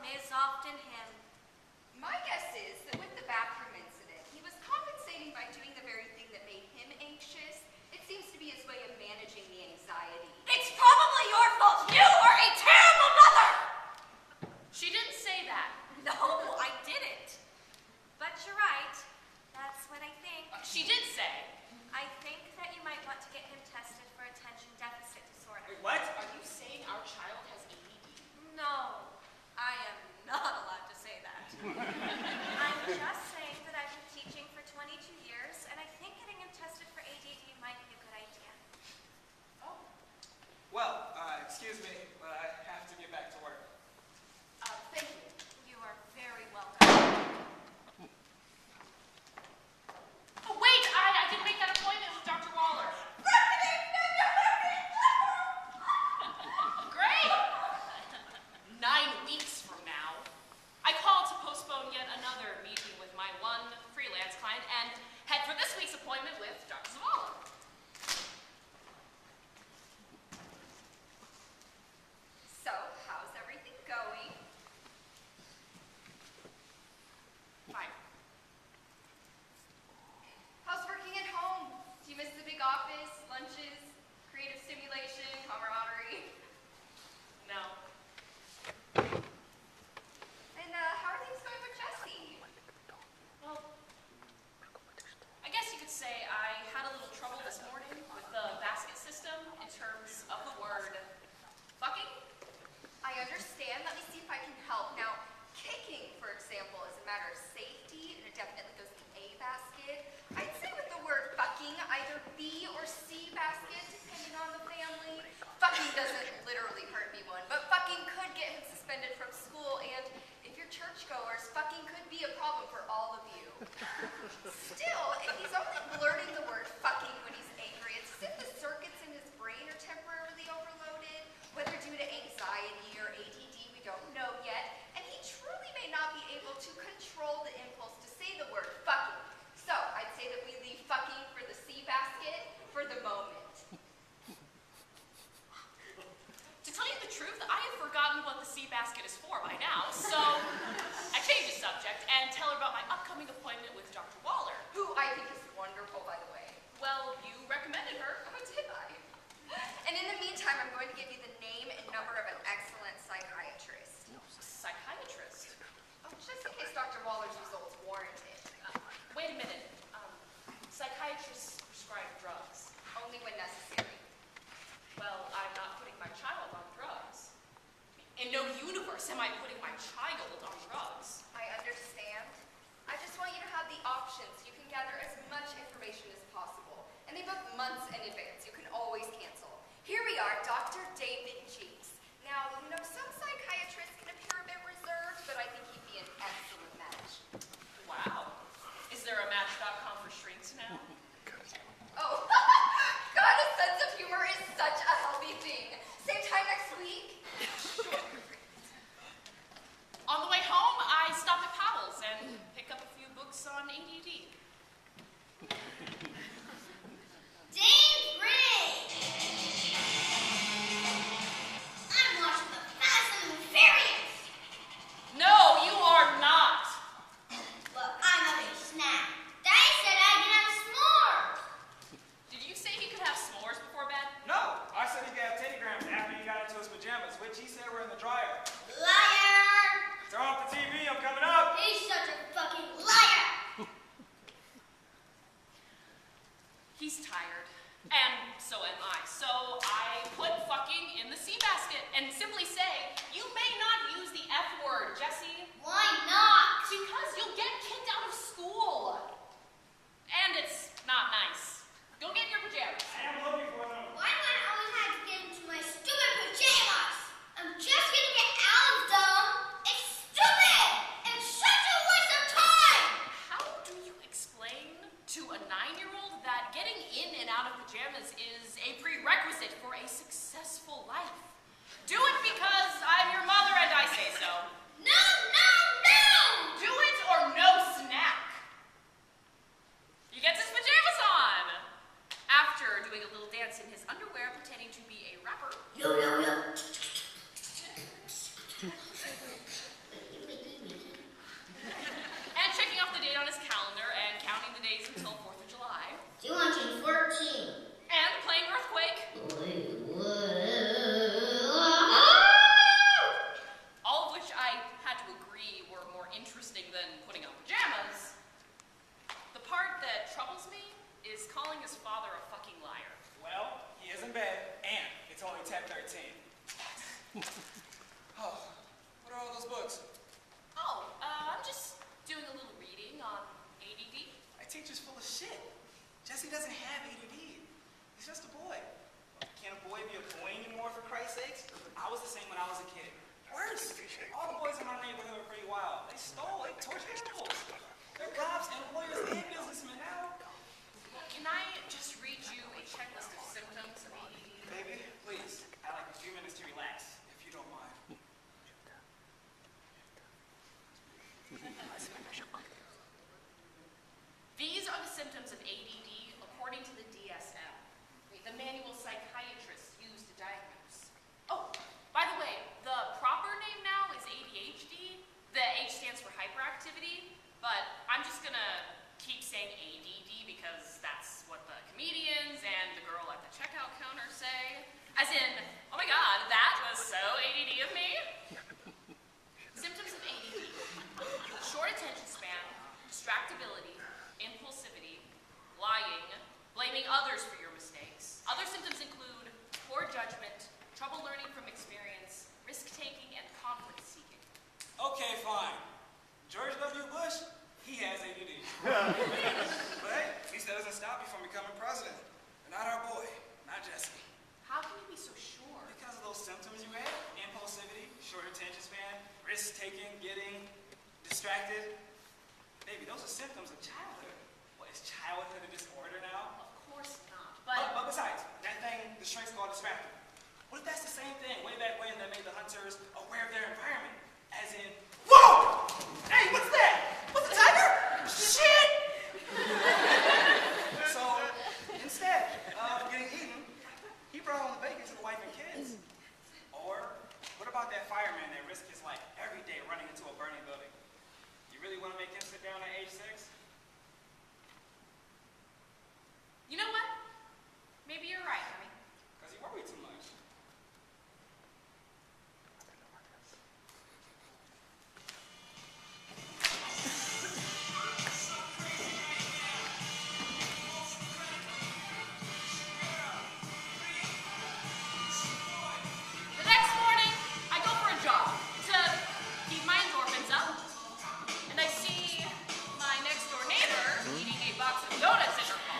problem is often him. My guess is that with the bathroom incident, he was compensating by doing the very thing that made him anxious. It seems to be his way of managing the anxiety. It's probably your fault. You are a terrible mother! She didn't say that. No, I didn't. But you're right. That's what I think. She did say. I think that you might want to get him tested for attention deficit disorder. Wait, what? Are you saying our child has ADD? No, I am not allowed to say that. I'm just saying that I've been teaching for 22 years, and I think getting him tested for ADD might be a good idea. Oh. Well, excuse me, but I have to get back to work. Thank you. You are very welcome. Oh, wait! I didn't make that appointment with Dr. Waller. Great! 9 weeks from now, I called to postpone yet another meeting with my one freelance client and head for this week's appointment with Dr. Waller. So, how's everything going? Fine. How's working at home? Do you miss the big office, lunches, creative stimulation, camaraderie? No. And how are things going with Jessie? Well, I guess you could say I had a little trouble this morning with the basket system in terms of the word fucking. I understand. Let me see if I can help. Now, kicking, for example, is a matter of safety, and it definitely goes in the A basket. I'd say with the word fucking, either B or C basket, depending on the family. Fucking doesn't literally hurt anyone, but fucking could get him suspended from school, and if you're churchgoers, fucking could be a problem for all of you. Still, if he's only blurting the word fucking when he's angry, it's as if the circuits in his brain are temporarily overloaded, whether due to anxiety or ADD, we don't know yet, and he truly may not be able to control the impulse to say the word fucking. So, I'd say that we leave fucking for the C basket for the moment. To tell you the truth, I have forgotten what the C basket is for by now, so I changed the subject and tell her about my upcoming appointment with Dr. Waller. Who I think is wonderful, by the way. Well, you recommended her. Oh, did I? And in the meantime, I'm going to give you the name and number of an excellent psychiatrist. Psychiatrist? Oh, just in case Dr. Waller's results warrant it. Wait a minute. Psychiatrists prescribe drugs. Only when necessary. Well, I'm not putting my child on drugs. In no universe am I putting my child on drugs. I understand. I just want you to have the options. You can gather as much information as possible. And they book months in advance. You can always cancel. Here we are, Dr. David Cheeks. Now, you know, some psychiatrists can appear a bit reserved, but I think he'd be an excellent match. Wow. Is there a Match.com for shrinks now? Oh, God, a sense of humor is such a healthy thing. Same time next week? On the way home, I stop at Powell's and pick up a few books on ADD. Dame Ring! I'm watching the fascinating saying ADD because that's what the comedians and the girl at the checkout counter say. As in, oh my god, that was so ADD of me. Symptoms of ADD: short attention span, distractibility, impulsivity, lying, blaming others for your mistakes. Other symptoms include poor judgment, trouble learning from experience, risk-taking, and conflict-seeking. Okay, fine. George W. Bush, he has ADD. But hey, at least that doesn't stop you from becoming president. And not our boy, not Jesse. How can you be so sure? Because of those symptoms you had: impulsivity, short attention span, risk-taking, getting distracted. Baby, those are symptoms of childhood. What, is childhood a disorder now? Of course not, But besides, that thing the shrinks called distracted. What if that's the same thing way back when that made the hunters aware of their environment?